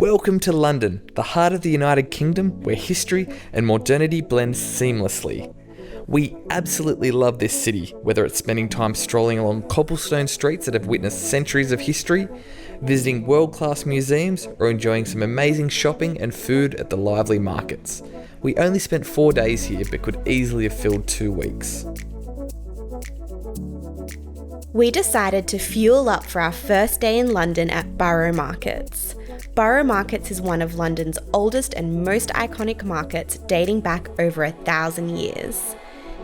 Welcome to London, the heart of the United Kingdom, where history and modernity blend seamlessly. We absolutely love this city, whether it's spending time strolling along cobblestone streets that have witnessed centuries of history, visiting world-class museums, or enjoying some amazing shopping and food at the lively markets. We only spent 4 days here, but could easily have filled 2 weeks. We decided to fuel up for our first day in London at Borough Markets. Borough Markets is one of London's oldest and most iconic markets, dating back over 1,000 years.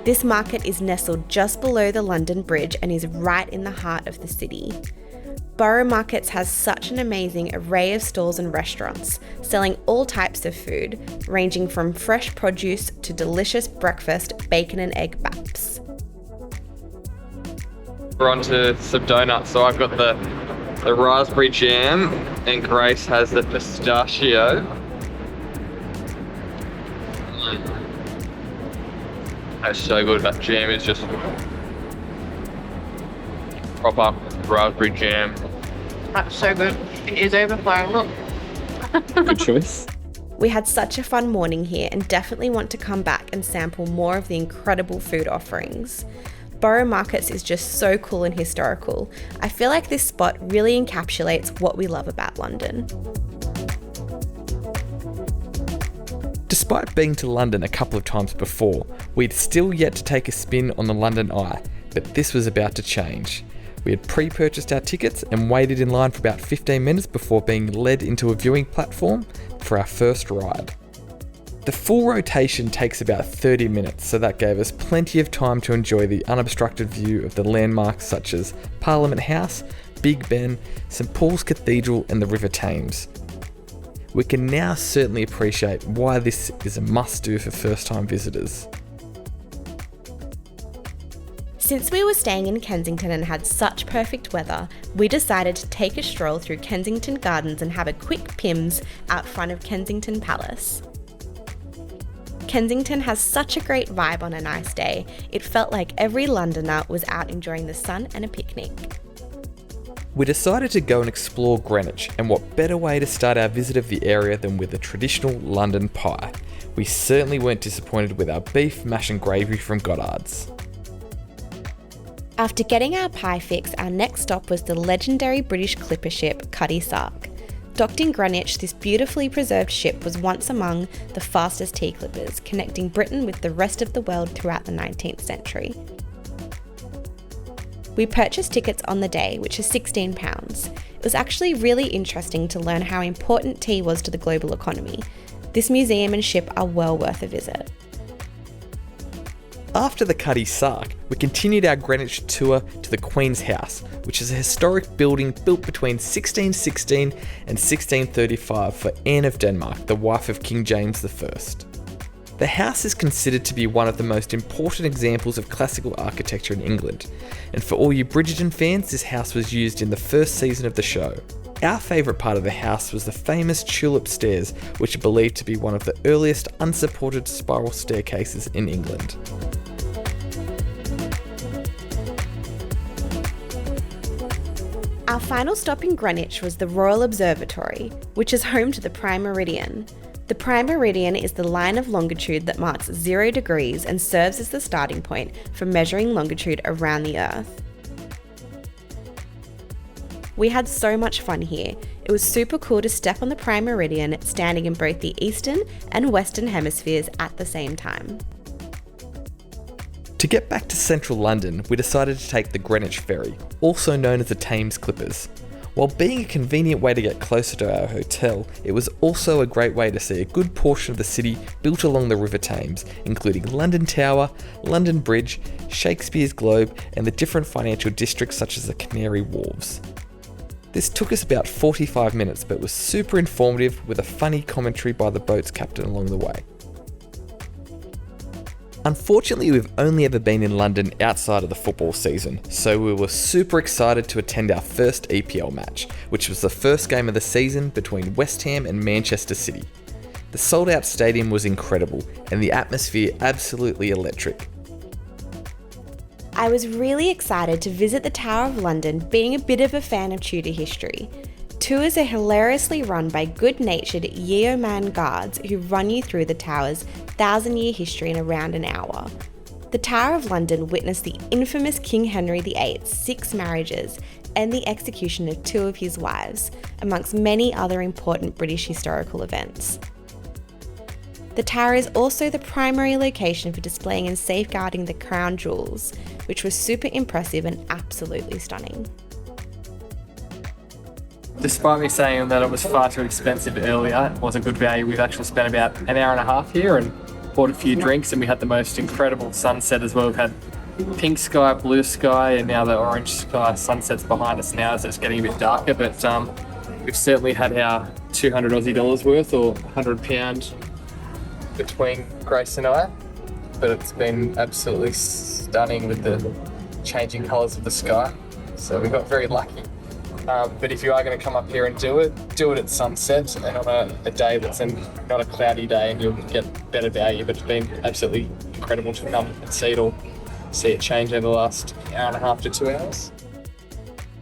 This market is nestled just below the London Bridge and is right in the heart of the city. Borough Markets has such an amazing array of stalls and restaurants, selling all types of food, ranging from fresh produce to delicious breakfast bacon and egg baps. We're on to some donuts. So I've got the raspberry jam and Grace has the pistachio. That's so good. That jam is just proper raspberry jam. That's so good. It is overflowing. Look. Good choice. We had such a fun morning here and definitely want to come back and sample more of the incredible food offerings. Borough Markets is just so cool and historical. I feel like this spot really encapsulates what we love about London. Despite being to London a couple of times before, we'd still yet to take a spin on the London Eye, but this was about to change. We had pre-purchased our tickets and waited in line for about 15 minutes before being led into a viewing platform for our first ride. The full rotation takes about 30 minutes, so that gave us plenty of time to enjoy the unobstructed view of the landmarks such as Parliament House, Big Ben, St Pauls Cathedral and the River Thames. We can now certainly appreciate why this is a must-do for first-time visitors. Since we were staying in Kensington and had such perfect weather, we decided to take a stroll through Kensington Gardens and have a quick Pims out front of Kensington Palace. Kensington has such a great vibe on a nice day. It felt like every Londoner was out enjoying the sun and a picnic. We decided to go and explore Greenwich, and what better way to start our visit of the area than with a traditional London pie. We certainly weren't disappointed with our beef, mash and gravy from Goddards. After getting our pie fix, our next stop was the legendary British clipper ship Cutty Sark. Docked in Greenwich, this beautifully preserved ship was once among the fastest tea clippers, connecting Britain with the rest of the world throughout the 19th century. We purchased tickets on the day, which is £16. It was actually really interesting to learn how important tea was to the global economy. This museum and ship are well worth a visit. After the Cutty Sark, we continued our Greenwich tour to the Queen's House, which is a historic building built between 1616 and 1635 for Anne of Denmark, the wife of King James I. The house is considered to be one of the most important examples of classical architecture in England, and for all you Bridgerton fans, this house was used in the first season of the show. Our favourite part of the house was the famous tulip stairs, which are believed to be one of the earliest unsupported spiral staircases in England. Our final stop in Greenwich was the Royal Observatory, which is home to the Prime Meridian. The Prime Meridian is the line of longitude that marks 0 degrees and serves as the starting point for measuring longitude around the Earth. We had so much fun here. It was super cool to step on the Prime Meridian, standing in both the Eastern and Western hemispheres at the same time. To get back to central London, we decided to take the Greenwich Ferry, also known as the Thames Clippers. While being a convenient way to get closer to our hotel, it was also a great way to see a good portion of the city built along the River Thames, including London Tower, London Bridge, Shakespeare's Globe, and the different financial districts such as the Canary Wharves. This took us about 45 minutes, but was super informative with a funny commentary by the boat's captain along the way. Unfortunately, we've only ever been in London outside of the football season, so we were super excited to attend our first EPL match, which was the first game of the season between West Ham and Manchester City. The sold-out stadium was incredible, and the atmosphere absolutely electric. I was really excited to visit the Tower of London, being a bit of a fan of Tudor history. tours are hilariously run by good-natured yeoman guards who run you through the tower's 1,000-year history in around an hour. The Tower of London witnessed the infamous King Henry VIII's 6 marriages and the execution of 2 of his wives, amongst many other important British historical events. The tower is also the primary location for displaying and safeguarding the crown jewels, which was super impressive and absolutely stunning. Despite me saying that it was far too expensive earlier, it was a good value. We've actually spent about an hour and a half here and bought a few drinks, and we had the most incredible sunset as well. We've had pink sky, blue sky, and now the orange sky. Sunset's behind us now, so it's getting a bit darker, but we've certainly had our 200 Aussie dollars worth, or £100 between Grace and I, but it's been absolutely stunning with the changing colours of the sky, so we got very lucky. But if you are going to come up here and do it at sunset and on a day that's not a cloudy day, and you'll get better value. But it's been absolutely incredible to come and see it change over the last hour and a half to 2 hours.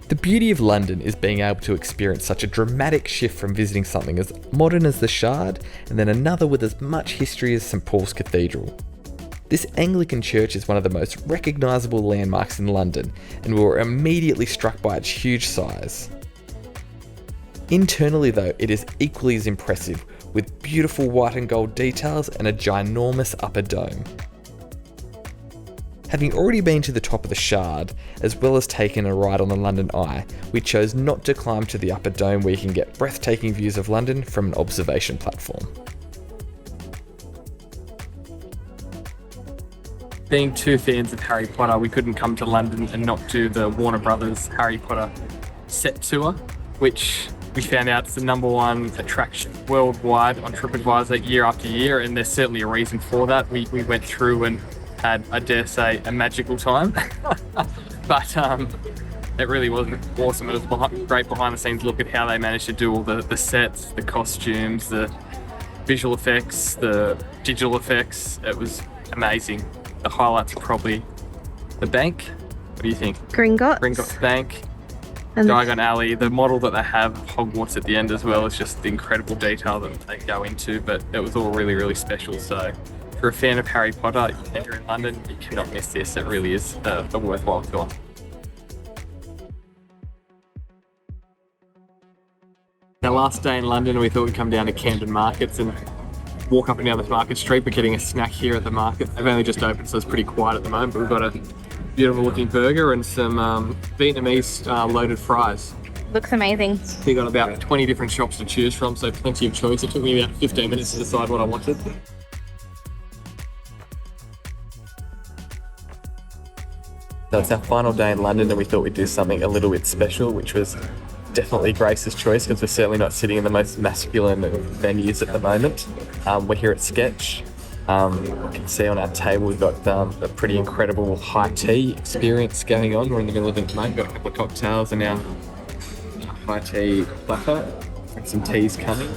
The beauty of London is being able to experience such a dramatic shift from visiting something as modern as the Shard and then another with as much history as St Pauls Cathedral. This Anglican church is one of the most recognisable landmarks in London, and we were immediately struck by its huge size. Internally though, it is equally as impressive, with beautiful white and gold details and a ginormous upper dome. Having already been to the top of the Shard, as well as taken a ride on the London Eye, we chose not to climb to the upper dome where you can get breathtaking views of London from an observation platform. Being 2 fans of Harry Potter, we couldn't come to London and not do the Warner Brothers Harry Potter set tour, which we found out is the #1 attraction worldwide on TripAdvisor year after year, and there's certainly a reason for that. We went through and had, I dare say, a magical time. But it really was awesome. It was great behind the scenes look at how they managed to do all the sets, the costumes, the visual effects, the digital effects. It was amazing. The highlights are probably the bank. What do you think? Gringotts Bank, and Diagon Alley. The model that they have of Hogwarts at the end as well is just the incredible detail that they go into, but it was all really, really special. So if you're a fan of Harry Potter and you're in London, you cannot miss this. It really is a worthwhile tour. Our last day in London, we thought we'd come down to Camden Markets and walk up and down this market street. We're getting a snack here at the market. They've only just opened, so it's pretty quiet at the moment, but we've got a beautiful looking burger and some Vietnamese loaded fries. Looks amazing. We got about 20 different shops to choose from, so plenty of choice. It took me about 15 minutes to decide what I wanted. So it's our final day in London, and we thought we'd do something a little bit special, which was definitely Grace's choice, because we're certainly not sitting in the most masculine venues at the moment. We're here at Sketch. You can see on our table we've got a pretty incredible high tea experience going on. We're in the middle of it tonight. We've got a couple of cocktails and our high tea platter and some teas coming.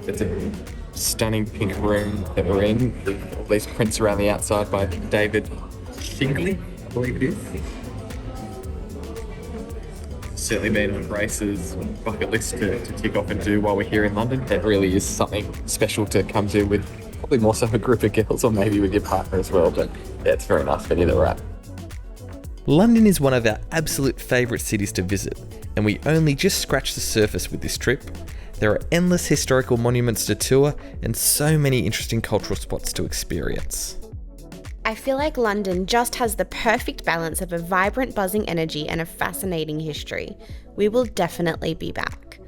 It's a stunning pink room that we're in. All these prints around the outside by David Shingley, I believe it is. Certainly been on Grace's bucket list to tick off and do while we're here in London. It really is something special to come to with probably more so a group of girls, or maybe with your partner as well, but yeah, it's a very nice venue that we're at. London is one of our absolute favourite cities to visit, and we only just scratched the surface with this trip. There are endless historical monuments to tour and so many interesting cultural spots to experience. I feel like London just has the perfect balance of a vibrant, buzzing energy and a fascinating history. We will definitely be back.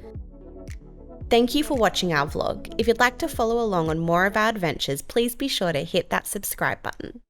Thank you for watching our vlog. If you'd like to follow along on more of our adventures, please be sure to hit that subscribe button.